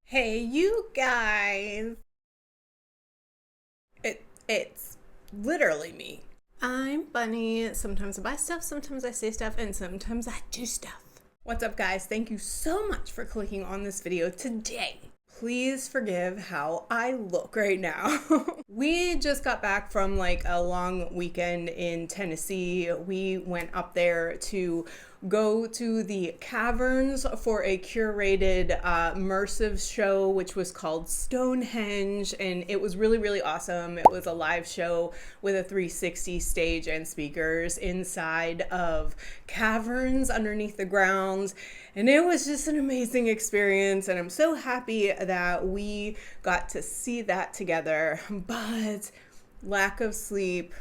Hey, you guys. It's literally me. I'm Bunny. Sometimes I buy stuff, sometimes I say stuff, and sometimes I do stuff. What's up, guys? Thank you so much for clicking on this video today. Please forgive how I look right now. We just got back from like a long weekend in Tennessee. We went up there to go to the caverns for a curated immersive show, which was called Stonehenge, and it was really awesome. It was a live show with a 360 stage and speakers inside of caverns underneath the ground, and it was just an amazing experience, and I'm so happy that we got to see that together. But lack of sleep,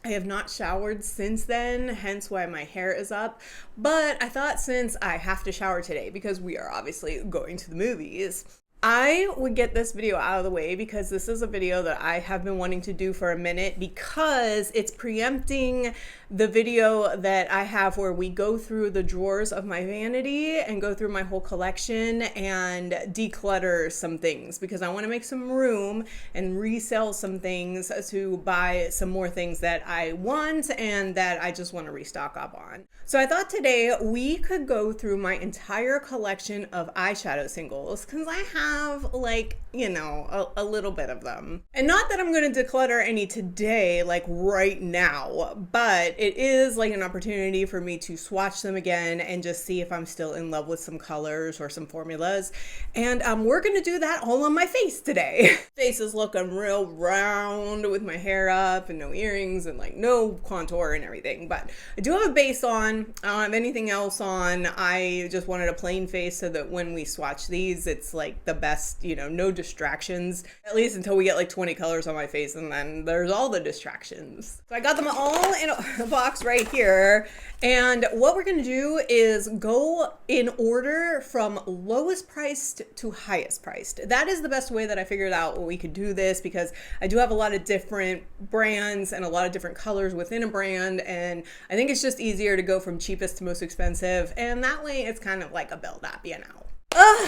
I have not showered since then, hence why my hair is up. But I thought, since I have to shower today because we are obviously going to the movies, I would get this video out of the way, because this is a video that I have been wanting to do for a minute, because it's preempting the video that I have where we go through the drawers of my vanity and go through my whole collection and declutter some things, because I want to make some room and resell some things to buy some more things that I want and that I just want to restock up on. So I thought today we could go through my entire collection of eyeshadow singles, because I have, like, you know, a little bit of them. And not that I'm going to declutter any today, like right now, but it is like an opportunity for me to swatch them again and just see if I'm still in love with some colors or some formulas. And we're going to do that all on my face today. Face is looking real round with my hair up and no earrings and like no contour and everything. But I do have a base on. I don't have anything else on. I just wanted a plain face so that when we swatch these, it's like the best, you know, no distractions, at least until we get like 20 colors on my face, and then there's all the distractions. So I got them all in a box right here, and what we're gonna do is go in order from lowest priced to highest priced. That is the best way that I figured out we could do this, because I do have a lot of different brands and a lot of different colors within a brand, and I think it's just easier to go from cheapest to most expensive, and that way it's kind of like a build up, you know.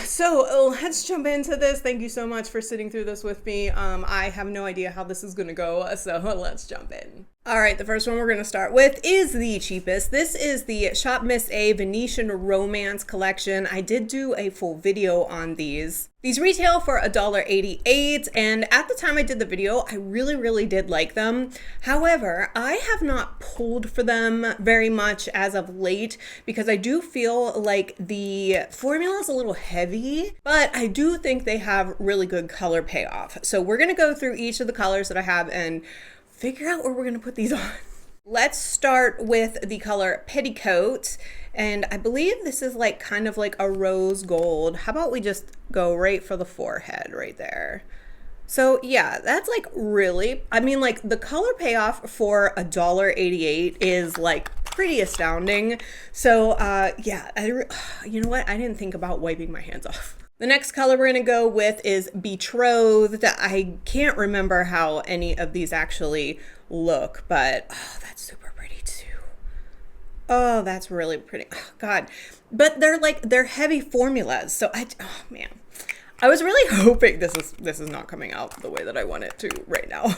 So let's jump into this. Thank you so much for sitting through this with me. I have no idea how this is gonna go, so let's jump in. All right, the first one we're gonna start with is the cheapest. This is the ShopMissA Venetian Romance collection. I did do a full video on these. These retail for $1.88, and at the time I did the video, I really did like them. However, I have not pulled for them very much as of late, because I do feel like the formula is a little heavy, but I do think they have really good color payoff. So we're gonna go through each of the colors that I have and figure out where we're gonna put these on. Let's start with the color Petticoat, and I believe this is like kind of like a rose gold. How about we just go right for the forehead right there? So yeah, that's like really, I mean, like the color payoff for $1.88 is like pretty astounding. So yeah, you know what? I didn't think about wiping my hands off. The next color we're gonna go with is Betrothed. I can't remember how any of these actually look, but oh, that's super pretty too. Oh, that's really pretty. Oh, God. But they're heavy formulas. So oh man. I was really hoping this is not coming out the way that I want it to right now.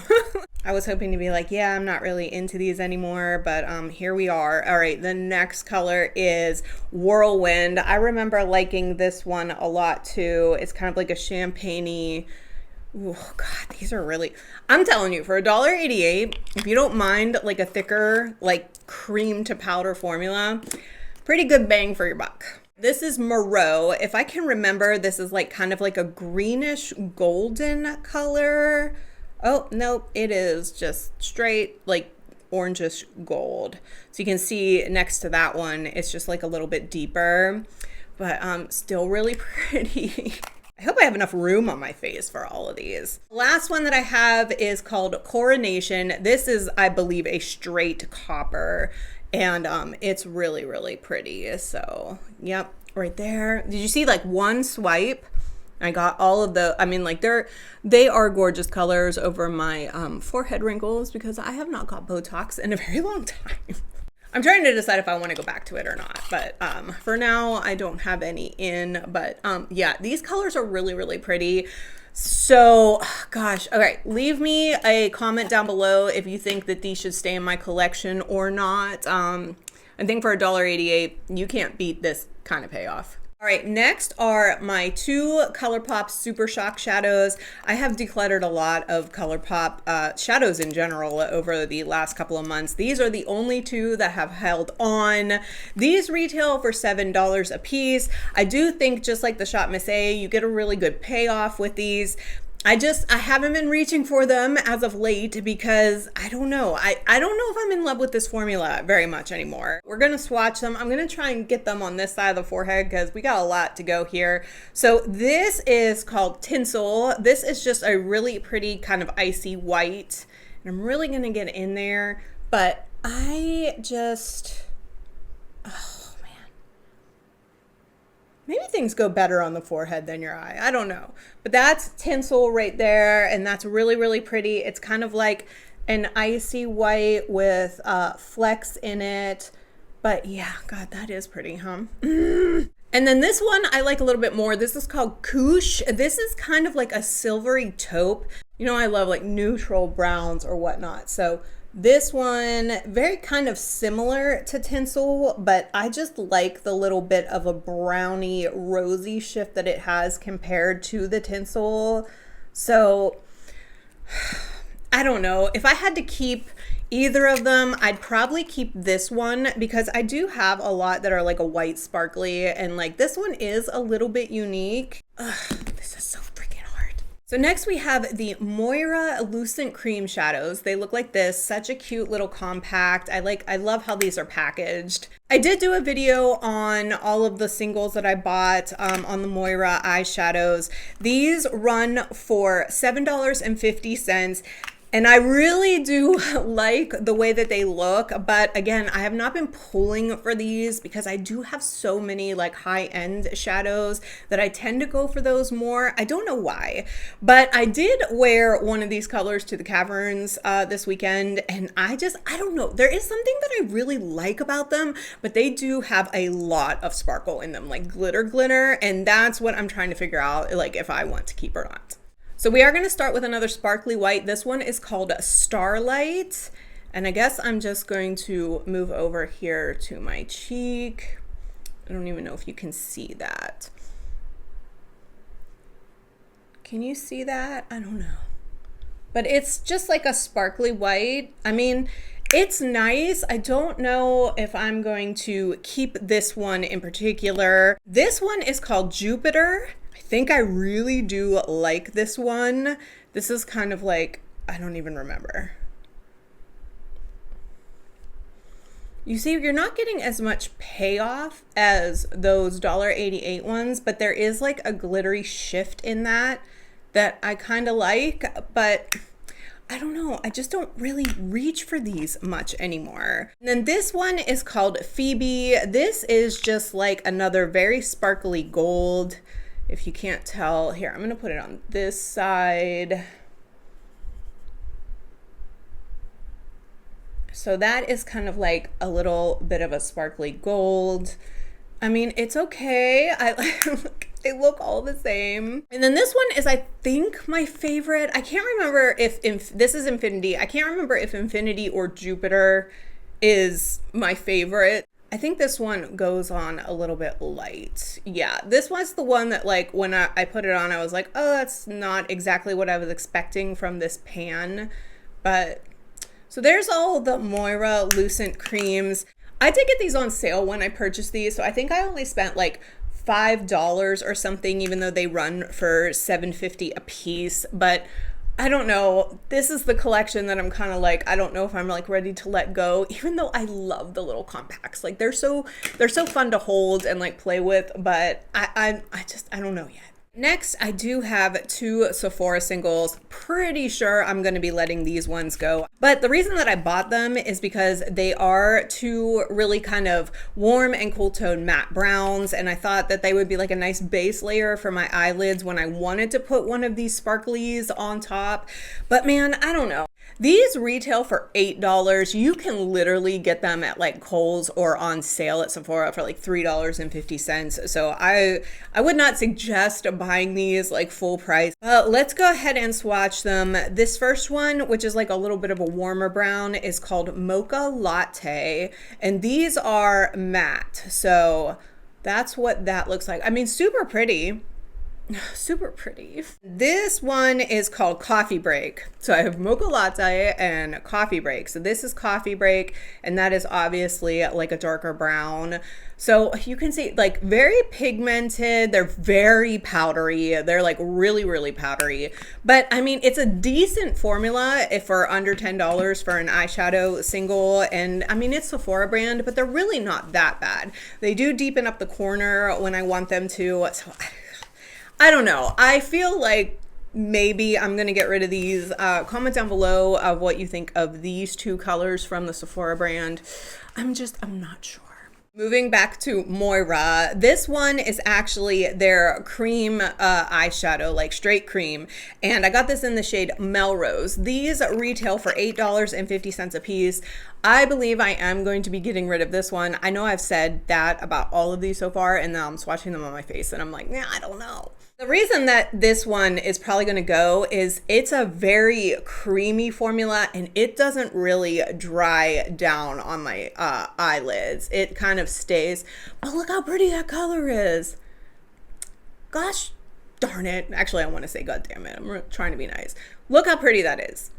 I was hoping to be like, yeah, I'm not really into these anymore, but here we are. All right, the next color is Whirlwind. I remember liking this one a lot too. It's kind of like a champagne-y. Oh God, these are really, I'm telling you, for $1.88, if you don't mind like a thicker, like cream to powder formula, pretty good bang for your buck. This is Moreau. If I can remember, this is like kind of like a greenish golden color. Oh, nope, it is just straight like orangish gold. So you can see next to that one, it's just like a little bit deeper, but still really pretty. I hope I have enough room on my face for all of these. Last one that I have is called Coronation. This is, I believe, a straight copper, and it's really pretty. So yep, right there. Did you see like one swipe? I got all of the, I mean, like they are gorgeous colors over my forehead wrinkles, because I have not got Botox in a very long time. I'm trying to decide if I want to go back to it or not, but for now I don't have any in. But yeah, these colors are really, really pretty. So gosh, okay, leave me a comment down below if you think that these should stay in my collection or not. I think for $1.88 you can't beat this kind of payoff. All right, next are my two ColourPop Super Shock shadows. I have decluttered a lot of ColourPop shadows in general over the last couple of months. These are the only two that have held on. These retail for $7 a piece. I do think, just like the ShopMissA, you get a really good payoff with these. I haven't been reaching for them as of late because I don't know. I don't know if I'm in love with this formula very much anymore. We're going to swatch them. I'm going to try and get them on this side of the forehead because we got a lot to go here. So this is called Tinsel. This is just a really pretty kind of icy white. And I'm really going to get in there, but I just... maybe things go better on the forehead than your eye. I don't know. But that's Tinsel right there. And that's really, really pretty. It's kind of like an icy white with flecks in it. But yeah, God, that is pretty, huh? And then this one I like a little bit more. This is called Couche. This is kind of like a silvery taupe. You know, I love like neutral browns or whatnot. So this one, very kind of similar to Tinsel, but I just like the little bit of a browny rosy shift that it has compared to the Tinsel. So I don't know. If I had to keep either of them, I'd probably keep this one because I do have a lot that are like a white sparkly, and like this one is a little bit unique. Ugh, this is so freaking hard. So next we have the Moira Lucent Cream shadows. They look like this, such a cute little compact. I love how these are packaged. I did do a video on all of the singles that I bought on the Moira eyeshadows. These run for $7.50. And I really do like the way that they look, but again, I have not been pulling for these because I do have so many like high-end shadows that I tend to go for those more. I don't know why, but I did wear one of these colors to the Caverns this weekend, and I don't know. There is something that I really like about them, but they do have a lot of sparkle in them, like glitter, and that's what I'm trying to figure out, like if I want to keep or not. So we are going to start with another sparkly white. This one is called Starlight. And I guess I'm just going to move over here to my cheek. I don't even know if you can see that. Can you see that? I don't know. But it's just like a sparkly white. I mean, it's nice. I don't know if I'm going to keep this one in particular. This one is called Jupiter. I think I really do like this one. This is kind of like, I don't even remember. You see, you're not getting as much payoff as those $1.88 ones, but there is like a glittery shift in that I kind of like, but I don't know. I just don't really reach for these much anymore. And then this one is called Phoebe. This is just like another very sparkly gold. If you can't tell, here, I'm going to put it on this side. So that is kind of like a little bit of a sparkly gold. I mean, it's okay. They look all the same. And then this one is, I think, my favorite. I can't remember if this is Infinity. I can't remember if Infinity or Jupiter is my favorite. I think this one goes on a little bit light. Yeah, this was the one that like when I put it on, I was like, oh, that's not exactly what I was expecting from this pan. But so there's all the Moira Lucent creams. I did get these on sale when I purchased these. So I think I only spent like $5 or something, even though they run for $7.50 a piece. But I don't know. This is the collection that I'm kind of like, I don't know if I'm like ready to let go, even though I love the little compacts. Like they're so fun to hold and like play with, but I don't know yet. Next, I do have two Sephora Singles. Pretty sure I'm going to be letting these ones go. But the reason that I bought them is because they are two really kind of warm and cool tone matte browns. And I thought that they would be like a nice base layer for my eyelids when I wanted to put one of these sparklies on top. But man, I don't know. These retail for $8. You can literally get them at like Kohl's or on sale at Sephora for like $3.50. So I would not suggest buying these like full price. Let's go ahead and swatch them. This first one, which is like a little bit of a warmer brown, is called Mocha Latte. And these are matte. So that's what that looks like. I mean, super pretty. Super pretty. This one is called Coffee Break. So I have Mocha Latte and Coffee Break. So this is Coffee Break, and that is obviously like a darker brown. So you can see like very pigmented. They're very powdery. They're like really, really powdery. But I mean, it's a decent formula if for under $10 for an eyeshadow single. And I mean, it's Sephora brand, but they're really not that bad. They do deepen up the corner when I want them to. So I don't know. I feel like maybe I'm going to get rid of these. Comment down below of what you think of these two colors from the Sephora brand. I'm not sure. Moving back to Moira, this one is actually their cream eyeshadow, like straight cream. And I got this in the shade Melrose. These retail for $8.50 a piece. I believe I am going to be getting rid of this one. I know I've said that about all of these so far, and now I'm swatching them on my face and I'm like, yeah, I don't know. The reason that this one is probably going to go is it's a very creamy formula and it doesn't really dry down on my eyelids. It kind of stays. But look how pretty that color is. Gosh darn it. Actually, I want to say God damn it. I'm trying to be nice. Look how pretty that is.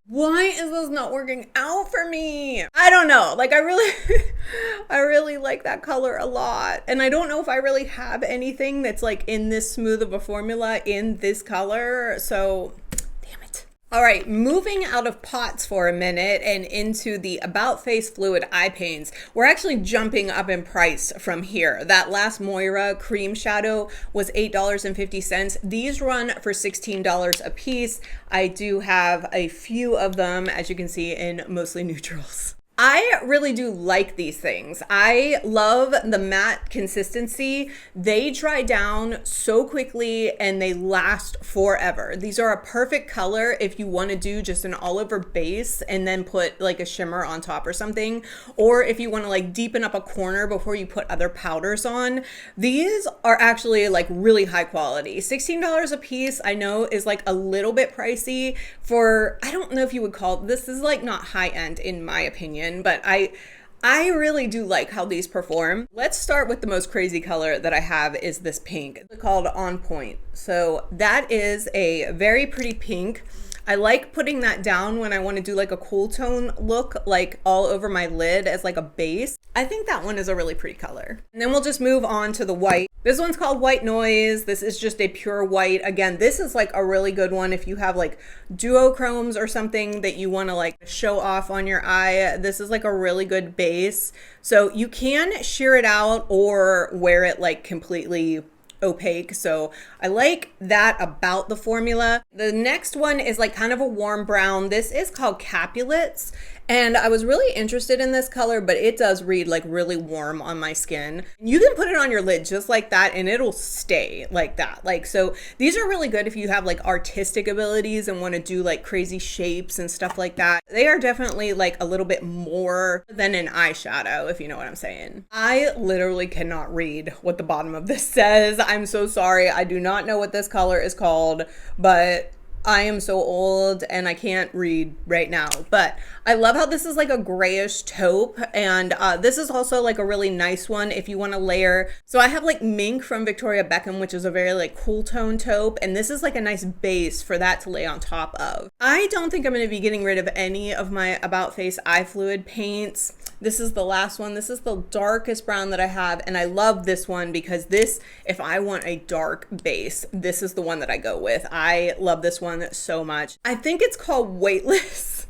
Why is this not working out for me? I don't know. Like I really like that color a lot. And I don't know if I really have anything that's like in this smooth of a formula in this color. So damn it. All right, moving out of pots for a minute and into the About Face Fluid Eye Paints. We're actually jumping up in price from here. That last Moira Cream shadow was $8.50. These run for $16 a piece. I do have a few of them, as you can see, in mostly neutrals. I really do like these things. I love the matte consistency. They dry down so quickly and they last forever. These are a perfect color if you want to do just an all over base and then put like a shimmer on top or something. Or if you want to like deepen up a corner before you put other powders on. These are actually like really high quality. $16 a piece I know is like a little bit pricey for, I don't know if you would call this is like not high end in my opinion. But I really do like how these perform. Let's start with the most crazy color that I have is this pink. It's called On Point. So that is a very pretty pink. I like putting that down when I want to do like a cool tone look, like all over my lid as like a base. I think that one is a really pretty color. And then we'll just move on to the white. This one's called White Noise. This is just a pure white. Again, this is like a really good one if you have like duochromes or something that you want to like show off on your eye. This is like a really good base. So you can sheer it out or wear it like completely opaque. So I like that about the formula. The next one is like kind of a warm brown. This is called Capulets. And I was really interested in this color, but it does read like really warm on my skin. You can put it on your lid just like that and it'll stay like that. Like, so these are really good if you have like artistic abilities and want to do like crazy shapes and stuff like that. They are definitely like a little bit more than an eyeshadow, if you know what I'm saying. I literally cannot read what the bottom of this says. I'm so sorry. I do not know what this color is called, but I am so old and I can't read right now, but I love how this is like a grayish taupe, and this is also like a really nice one if you want to layer. So I have like Mink from Victoria Beckham, which is a very like cool tone taupe, and this is like a nice base for that to lay on top of. I don't think I'm going to be getting rid of any of my About Face eye fluid paints. This is the last one. This is the darkest brown that I have, and I love this one because this, if I want a dark base, this is the one that I go with. I love this one so much. I think it's called Weightless.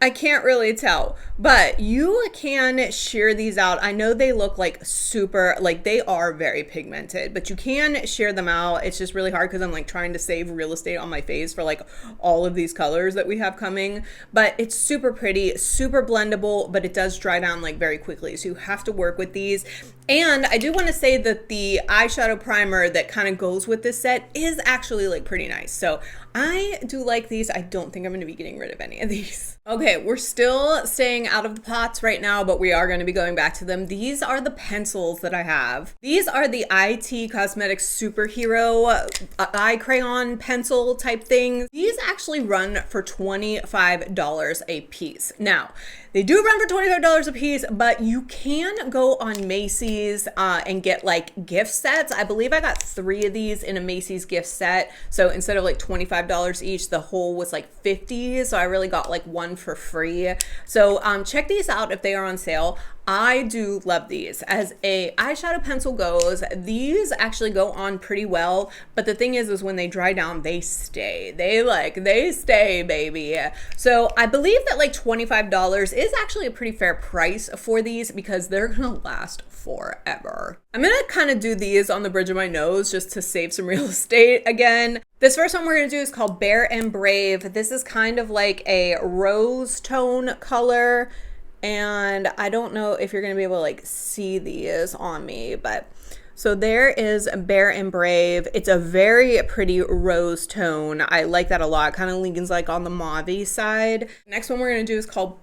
I can't really tell, but you can sheer these out. I know they look like super, like they are very pigmented, but you can sheer them out. It's just really hard because I'm like trying to save real estate on my face for like all of these colors that we have coming. But it's super pretty, super blendable, but it does dry down like very quickly. So you have to work with these. And I do want to say that the eyeshadow primer that kind of goes with this set is actually like pretty nice. So I do like these. I don't think I'm going to be getting rid of any of these. Okay, we're still staying out of the pots right now, but we are going to be going back to them. These are the pencils that I have. These are the IT Cosmetics Superhero eye crayon pencil type things. These actually run for $25 a piece. Now, they do run for $25 a piece, but you can go on Macy's and get like gift sets. I believe I got 3 of these in a Macy's gift set. So instead of like $25 each, the whole was like $50. So I really got like one for free. So check these out if they are on sale. I do love these. As a eyeshadow pencil goes, these actually go on pretty well, but the thing is when they dry down, they stay. They stay, baby. So I believe that like $25 is actually a pretty fair price for these because they're gonna last forever. I'm gonna kind of do these on the bridge of my nose just to save some real estate again. This first one we're gonna do is called Bare and Brave. This is kind of like a rose tone color. And I don't know if you're going to be able to like see these on me, but so there is Bare and Brave. It's a very pretty rose tone. I like that a lot. Kind of leans like on the mauve side. Next one we're going to do is called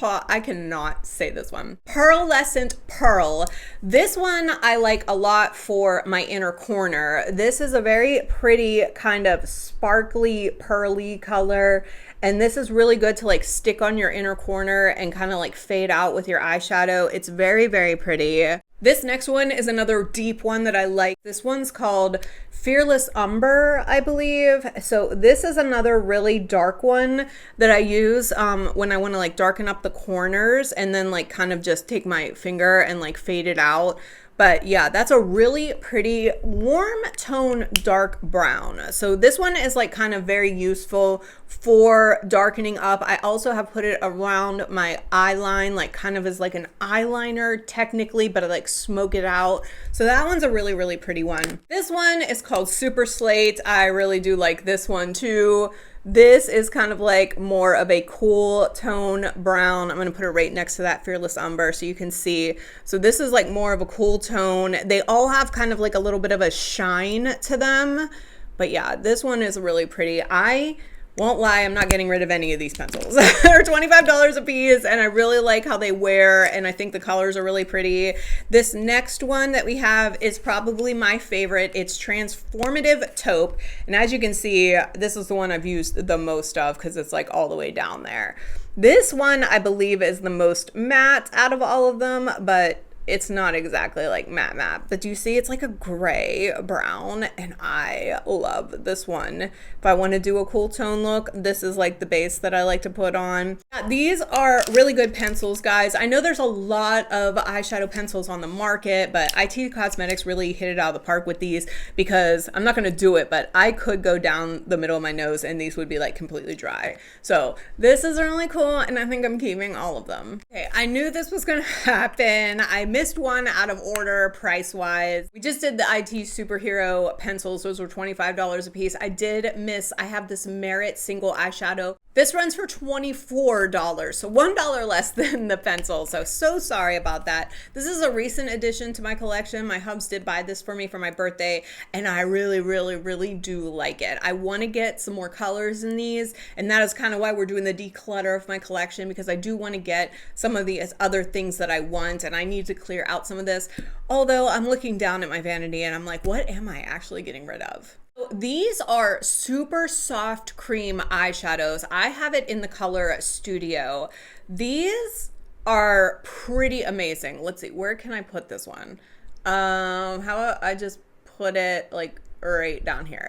I cannot say this one. Pearlescent Pearl. This one I like a lot for my inner corner. This is a very pretty kind of sparkly pearly color. And this is really good to like stick on your inner corner and kind of like fade out with your eyeshadow. It's very, very pretty. This next one is another deep one that I like. This one's called Fearless Umber, I believe. So this is another really dark one that I use when I want to like darken up the corners and then like kind of just take my finger and like fade it out. But yeah, that's a really pretty warm tone dark brown. So this one is like kind of very useful for darkening up. I also have put it around my eye line, like kind of as like an eyeliner technically, but I like smoke it out. So that one's a really, really pretty one. This one is called Super Slate. I really do like this one too. This is kind of like more of a cool tone brown. I'm going to put it right next to that Fearless Umber so you can see. So this is like more of a cool tone. They all have kind of like a little bit of a shine to them. But yeah, this one is really pretty. I won't lie, I'm not getting rid of any of these pencils. They're $25 a piece and I really like how they wear and I think the colors are really pretty. This next one that we have is probably my favorite. It's Transformative Taupe. And as you can see, this is the one I've used the most of because it's like all the way down there. This one I believe is the most matte out of all of them, but it's not exactly like matte, but do you see it's like a gray brown and I love this one. If I want to do a cool tone look, this is like the base that I like to put on. These are really good pencils, guys. I know there's a lot of eyeshadow pencils on the market, but IT Cosmetics really hit it out of the park with these because I'm not going to do it, but I could go down the middle of my nose and these would be like completely dry. So this is really cool and I think I'm keeping all of them. Okay, I knew this was going to happen. I missed one out of order price wise. We just did the IT Superhero pencils. Those were $25 a piece. I have this Merit single eyeshadow. This runs for $24, so $1 less than the pencil. So sorry about that. This is a recent addition to my collection. My hubs did buy this for me for my birthday, and I really, really, really do like it. I want to get some more colors in these, and that is kind of why we're doing the declutter of my collection, because I do want to get some of these other things that I want, and I need to clear out some of this. Although I'm looking down at my vanity, and I'm like, what am I actually getting rid of? These are super soft cream eyeshadows. I have it in the color Studio. These are pretty amazing. Let's see, where can I put this one? How about I just put it like right down here.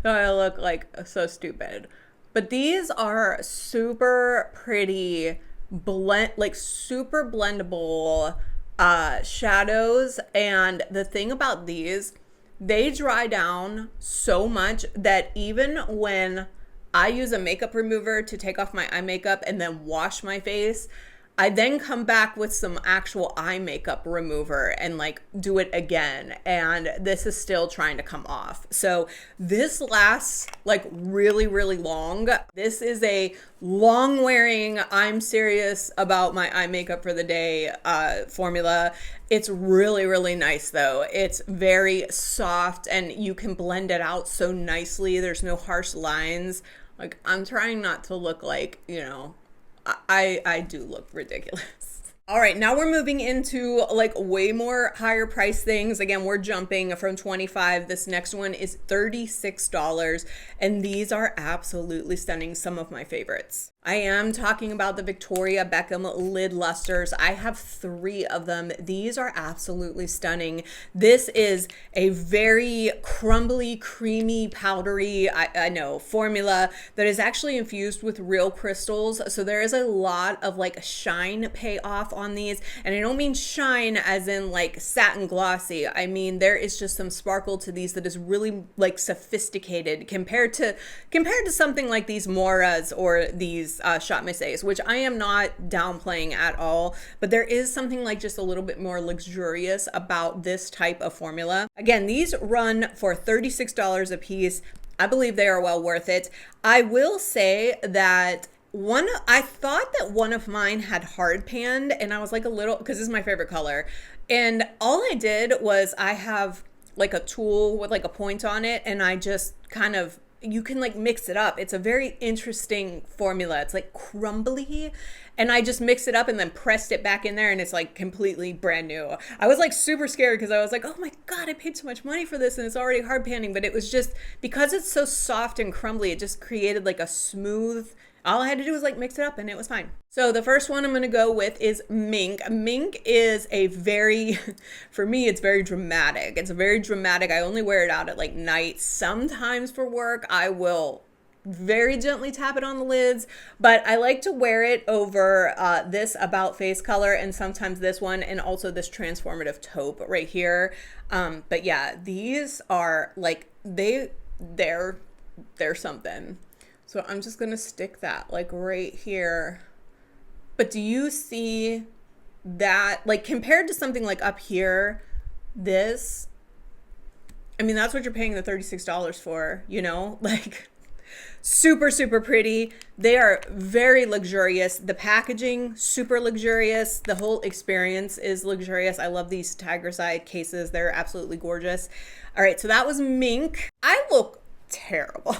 So I look like so stupid. But these are super pretty super blendable shadows. And the thing about these, they dry down so much that even when I use a makeup remover to take off my eye makeup and then wash my face. I then come back with some actual eye makeup remover and like do it again. And this is still trying to come off. So this lasts like really, really long. This is a long wearing, I'm serious about my eye makeup for the day formula. It's really, really nice though. It's very soft and you can blend it out so nicely. There's no harsh lines. Like I'm trying not to look like, you know, I do look ridiculous. All right, now we're moving into like way more higher price things. Again, we're jumping from $25. This next one is $36, and these are absolutely stunning. Some of my favorites. I am talking about the Victoria Beckham lid lustres. I have 3 of them. These are absolutely stunning. This is a very crumbly, creamy, powdery, I know, formula that is actually infused with real crystals. So there is a lot of like shine payoff on these. And I don't mean shine as in like satin glossy. I mean, there is just some sparkle to these that is really like sophisticated compared to something like these Moiras or these ShopMissAs, which I am not downplaying at all, but there is something like just a little bit more luxurious about this type of formula. Again, these run for $36 a piece. I believe they are well worth it. I will say that I thought that one of mine had hard panned, and I was like a little, because this is my favorite color, and all I did was I have like a tool with like a point on it, and I just kind of, you can like mix it up. It's a very interesting formula. It's like crumbly, and I just mixed it up and then pressed it back in there, and it's like completely brand new. I was like super scared because I was like, oh my God, I paid so much money for this and it's already hard panning, but it was just because it's so soft and crumbly, it just created like a smooth, all I had to do was like mix it up and it was fine. So the first one I'm going to go with is Mink. Mink is a very, for me, it's very dramatic. It's very dramatic. I only wear it out at like night. Sometimes for work, I will very gently tap it on the lids, but I like to wear it over this About Face color and sometimes this one and also this Transformative Taupe right here. But yeah, these are like, they're something. So I'm just going to stick that like right here. But do you see that, like compared to something like up here, this, I mean, that's what you're paying the $36 for, you know, like super, super pretty. They are very luxurious. The packaging, super luxurious. The whole experience is luxurious. I love these tiger side cases. They're absolutely gorgeous. All right, so that was Mink. I look terrible.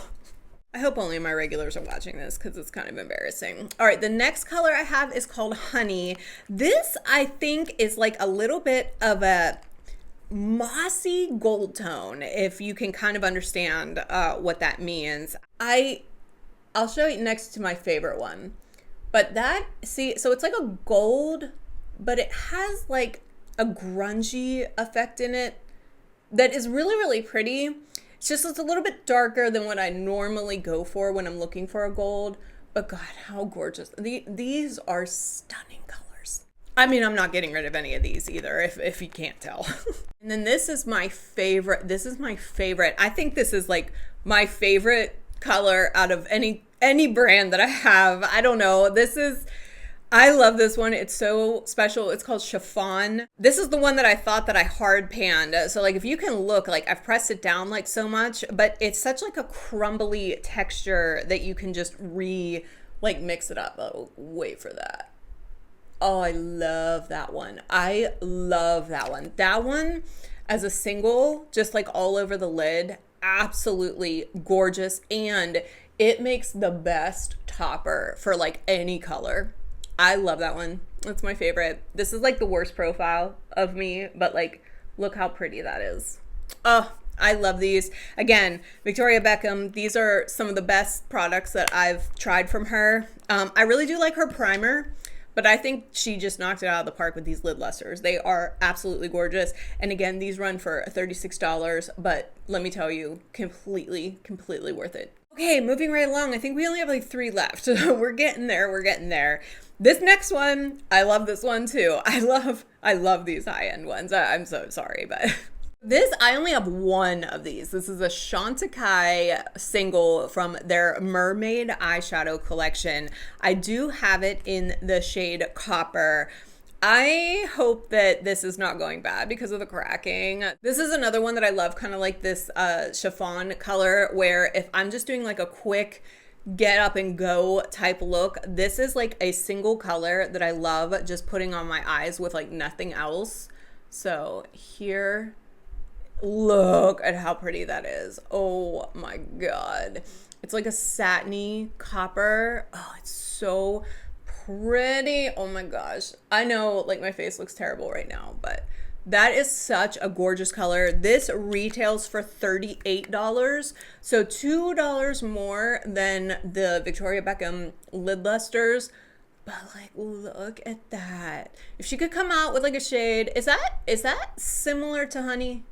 I hope only my regulars are watching this because it's kind of embarrassing. All right, the next color I have is called Honey. This, I think, is like a little bit of a mossy gold tone, if you can kind of understand what that means. I'll show you next to my favorite one. But that, see, so it's like a gold, but it has like a grungy effect in it that is really, really pretty. It's just, it's a little bit darker than what I normally go for when I'm looking for a gold. But God, how gorgeous. These are stunning colors. I mean, I'm not getting rid of any of these either, if you can't tell. And then this is my favorite. This is my favorite. I think this is like my favorite color out of any brand that I have. I don't know. I love this one. It's so special. It's called Chiffon. This is the one that I thought that I hard panned. So like if you can look, like I've pressed it down like so much, but it's such like a crumbly texture that you can just mix it up. Oh, wait for that. Oh, I love that one. I love that one. That one as a single, just like all over the lid, absolutely gorgeous. And it makes the best topper for like any color. I love that one. That's my favorite. This is like the worst profile of me, but like, look how pretty that is. Oh, I love these. Again, Victoria Beckham. These are some of the best products that I've tried from her. I really do like her primer, but I think she just knocked it out of the park with these lid lustres. They are absolutely gorgeous. And again, these run for $36, but let me tell you, completely worth it. Okay, moving right along. I think we only have like 3 left. We're getting there. We're getting there. This next one, I love this one too. I love these high-end ones. I'm so sorry, but This, I only have one of these. This is a Chantecaille single from their Mermaid eyeshadow collection. I do have it in the shade Copper. I hope that this is not going bad because of the cracking. This is another one that I love, kind of like this chiffon color, where if I'm just doing like a quick get up and go type look, this is like a single color that I love just putting on my eyes with like nothing else. So here, look at how pretty that is. Oh my God. It's like a satiny copper. Oh, it's so pretty. Oh my gosh. I know like my face looks terrible right now, but that is such a gorgeous color. This retails for $38, so $2 more than the Victoria Beckham lid lustres. But like, look at that. If she could come out with like a shade, is that similar to Honey?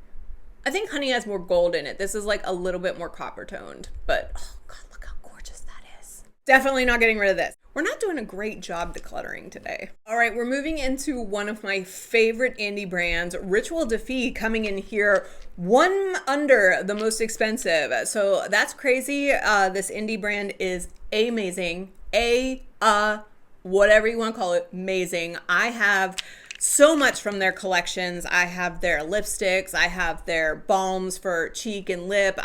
I think Honey has more gold in it. This is like a little bit more copper toned, but oh God, look how gorgeous that is. Definitely not getting rid of this. We're not doing a great job decluttering today. All right, we're moving into one of my favorite indie brands, Rituel de Fille, coming in here one under the most expensive. So that's crazy. This indie brand is amazing. Whatever you want to call it, amazing. I have so much from their collections. I have their lipsticks, I have their balms for cheek and lip.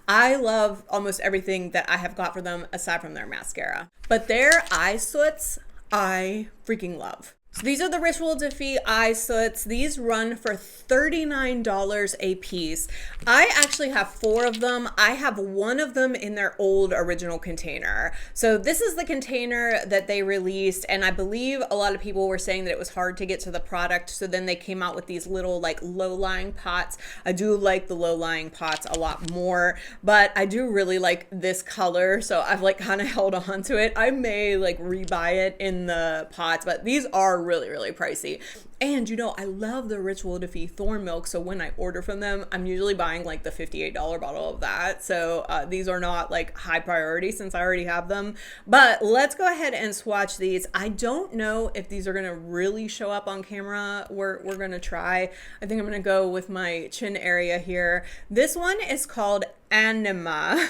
I love almost everything that I have got for them aside from their mascara. But their eye soots, I freaking love. So these are the Rituel de Fille eye soots. These run for $39 a piece. I actually have 4 of them. I have one of them in their old original container. So this is the container that they released, and I believe a lot of people were saying that it was hard to get to the product, so then they came out with these little like low-lying pots. I do like the low-lying pots a lot more, but I do really like this color, so I've like kind of held on to it. I may like rebuy it in the pots, but these are really pricey. And you know, I love the Rituel de Fille Thorn Milk, so when I order from them, I'm usually buying like the $58 bottle of that. So these are not like high priority since I already have them. But let's go ahead and swatch these. I don't know if these are gonna really show up on camera. We're gonna try. I think I'm gonna go with my chin area here. This one is called Anima.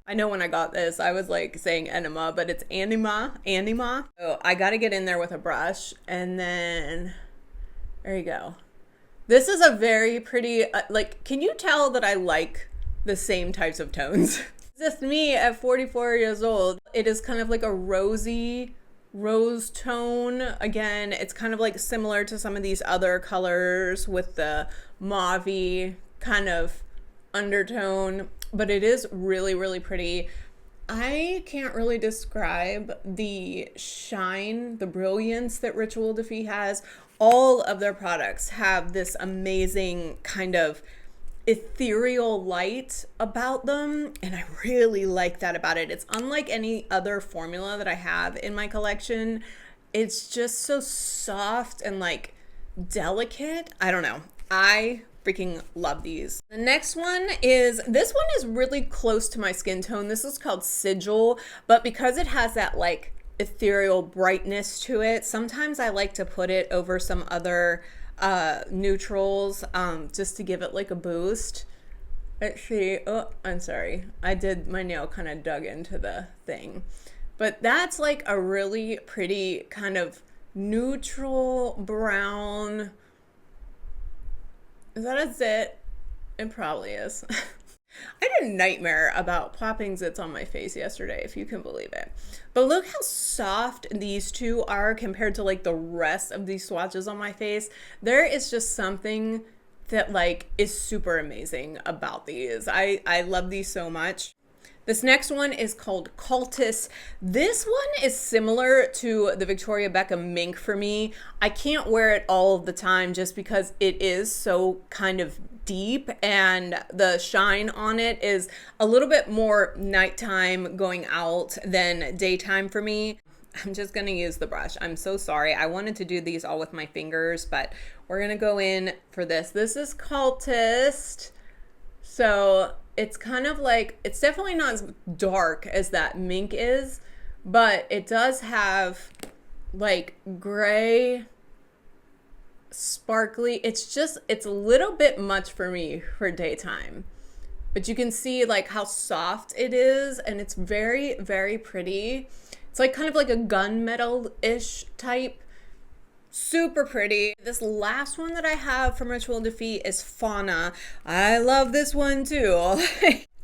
I know when I got this, I was like saying enema, but it's anima. So I got to get in there with a brush, and then there you go. This is a very pretty, like, can you tell that I like the same types of tones? Just me at 44 years old. It is kind of like a rosy rose tone. Again, it's kind of like similar to some of these other colors with the mauve-y kind of undertone, but it is really pretty. I can't really describe the shine, the brilliance that Rituel de Fille has. All of their products have this amazing kind of ethereal light about them, and I really like that about it. It's unlike any other formula that I have in my collection. It's just so soft and like delicate. I don't know. I freaking love these. The next one is, this one is really close to my skin tone. This is called Sigil, but because it has that like ethereal brightness to it, sometimes I like to put it over some other neutrals just to give it like a boost. Let's see. Oh, I'm sorry. I did, my nail kind of dug into the thing. But that's like a really pretty kind of neutral brown. Is that a zit? It probably is. I had a nightmare about popping zits on my face yesterday, if you can believe it. But look how soft these two are compared to like the rest of these swatches on my face. There is just something that like is super amazing about these. I love these so much. This next one is called Cultist. This one is similar to the Victoria Beckham mink for me. I can't wear it all of the time just because it is so kind of deep, and the shine on it is a little bit more nighttime going out than daytime for me. I'm just gonna use the brush. I'm so sorry. I wanted to do these all with my fingers, but we're gonna go in for this. This is Cultist. So it's kind of like, it's definitely not as dark as that mink is, but it does have like gray sparkly. It's a little bit much for me for daytime. But you can see like how soft it is, and it's very, very pretty. It's like kind of like a gunmetal-ish type. Super pretty. This last one that I have from Rituel de Fille is Fauna. I love this one too.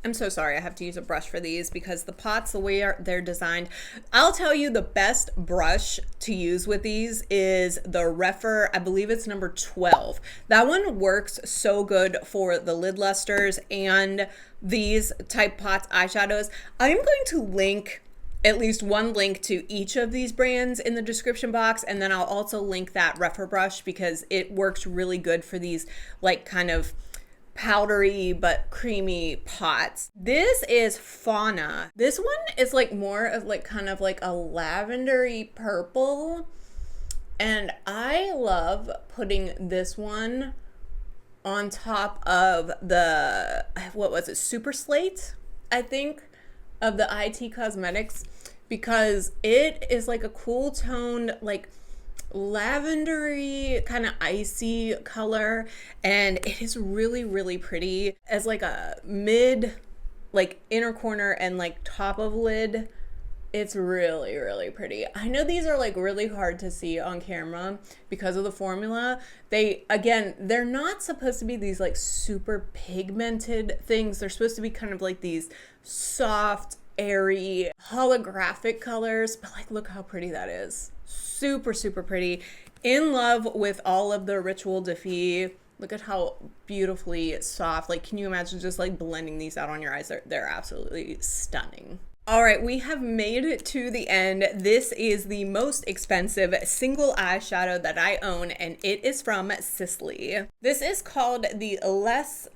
I'm so sorry I have to use a brush for these because the pots, the way they're designed, I'll tell you the best brush to use with these is the Refer, I believe it's number 12. That one works so good for the lid lustres and these type pots eyeshadows. I'm going to link at least one link to each of these brands in the description box, and then I'll also link that Refer brush because it works really good for these like kind of powdery but creamy pots. This is Fauna. This one is like more of like kind of like a lavendery purple, and I love putting this one on top of the, what was it, Super Slate, I think, of the IT Cosmetics, because it is like a cool toned, like lavendery kind of icy color, and it is really, really pretty as like a mid, like inner corner and like top of lid. It's really, really pretty. I know these are like really hard to see on camera because of the formula. They're not supposed to be these like super pigmented things. They're supposed to be kind of like these soft, airy, holographic colors, but like look how pretty that is. Super, super pretty. In love with all of the Rituel de Fille. Look at how beautifully soft. Like, can you imagine just like blending these out on your eyes? They're absolutely stunning. All right, we have made it to the end. This is the most expensive single eyeshadow that I own, and it is from Sisley. This is called the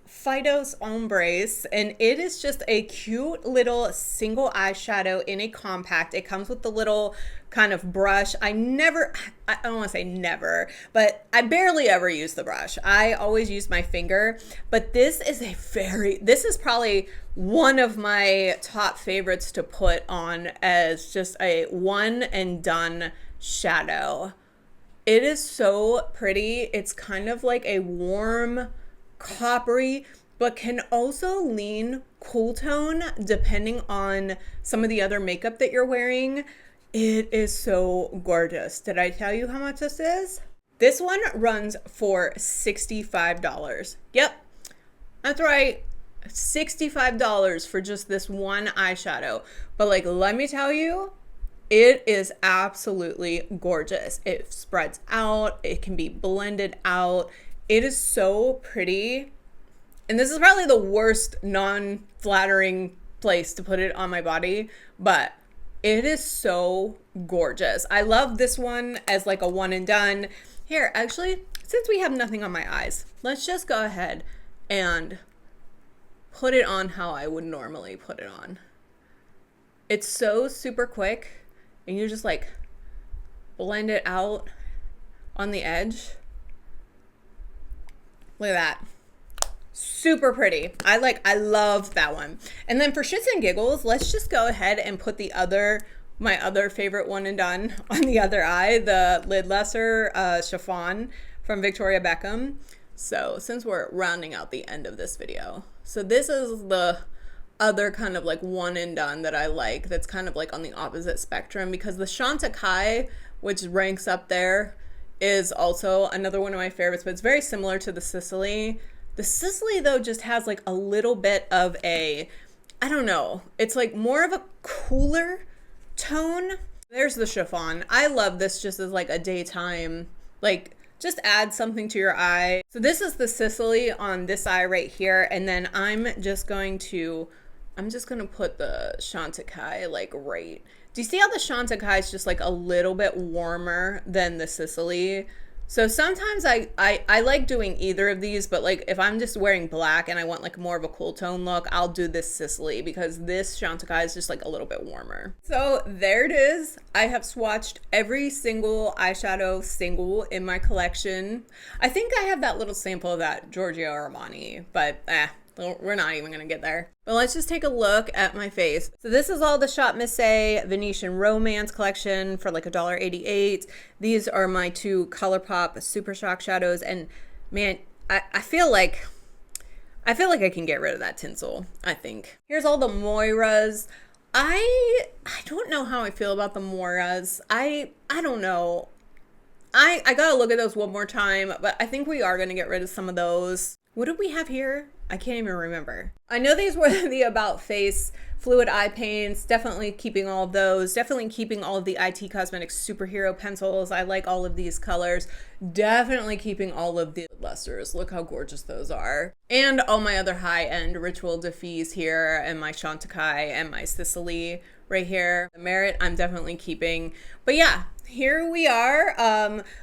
Phyto Ombres, and it is just a cute little single eyeshadow in a compact. It comes with the little kind of brush. I don't want to say never, but I barely ever use the brush. I always use my finger, but this is probably one of my top favorites to put on as just a one and done shadow. It is so pretty. It's kind of like a warm coppery, but can also lean cool tone depending on some of the other makeup that you're wearing. It is so gorgeous. Did I tell you how much this is? This one runs for $65. Yep, that's right. $65 for just this one eyeshadow. But like, let me tell you, it is absolutely gorgeous. It spreads out. It can be blended out. It is so pretty. And this is probably the worst non-flattering place to put it on my body, but it is so gorgeous. I love this one as like a one and done. Here, actually, since we have nothing on my eyes, let's just go ahead and put it on how I would normally put it on. It's so super quick, and you just like blend it out on the edge. Look at that. Super pretty. I love that one. And then for shits and giggles, let's just go ahead and put my other favorite one and done on the other eye, the Lid Lustre Chiffon from Victoria Beckham. So since we're rounding out the end of this video, so this is the other kind of like one and done that I like, that's kind of like on the opposite spectrum, because the Chantecaille, which ranks up there, is also another one of my favorites, but it's very similar to the Sisley. The Sisley, though, just has like a little bit of a, I don't know, it's like more of a cooler tone. There's the Chiffon. I love this just as like a daytime, like just add something to your eye. So this is the Sisley on this eye right here. And then I'm just going to put the Chantecaille like right. Do you see how the Chantecaille is just like a little bit warmer than the Sisley? So sometimes I like doing either of these, but like if I'm just wearing black and I want like more of a cool tone look, I'll do this Sisley, because this Chantecaille is just like a little bit warmer. So there it is. I have swatched every single eyeshadow single in my collection. I think I have that little sample of that Giorgio Armani, but We're not even gonna get there. But let's just take a look at my face. So this is all the ShopMissA Venetian Romance collection for like $1.88. These are my two ColourPop Super Shock shadows, and man, I feel like I can get rid of that tinsel, I think. Here's all the Moiras. I don't know how I feel about the Moiras. I don't know. I gotta look at those one more time, but I think we are gonna get rid of some of those. What did we have here? I can't even remember. I know these were the About Face fluid eye paints, definitely keeping all of those, definitely keeping all of the IT Cosmetics superhero pencils. I like all of these colors. Definitely keeping all of the Lustres. Look how gorgeous those are. And all my other high-end Rituel Defees here, and my Chantecaille and my Sisley right here. The Merit I'm definitely keeping. But yeah, here we are.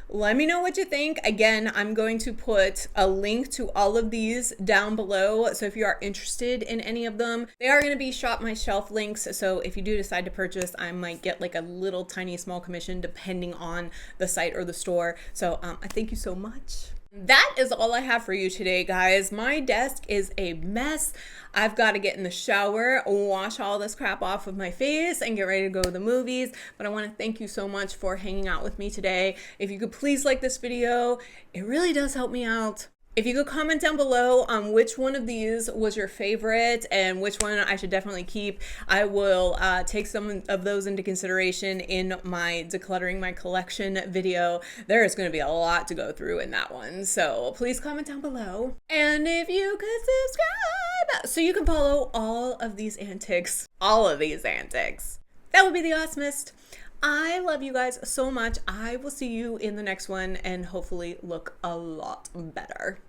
Let me know what you think. Again, I'm going to put a link to all of these down below. So if you are interested in any of them, they are going to be Shop My Shelf links. So if you do decide to purchase, I might get like a little tiny small commission depending on the site or the store. So I thank you so much. That is all I have for you today, guys. My desk is a mess. I've got to get in the shower, wash all this crap off of my face, and get ready to go to the movies. But I want to thank you so much for hanging out with me today. If you could please like this video, it really does help me out. If you could comment down below on which one of these was your favorite and which one I should definitely keep, I will take some of those into consideration in my decluttering my collection video. There is going to be a lot to go through in that one, so please comment down below. And if you could subscribe so you can follow all of these antics, that would be the awesomest. I love you guys so much. I will see you in the next one and hopefully look a lot better.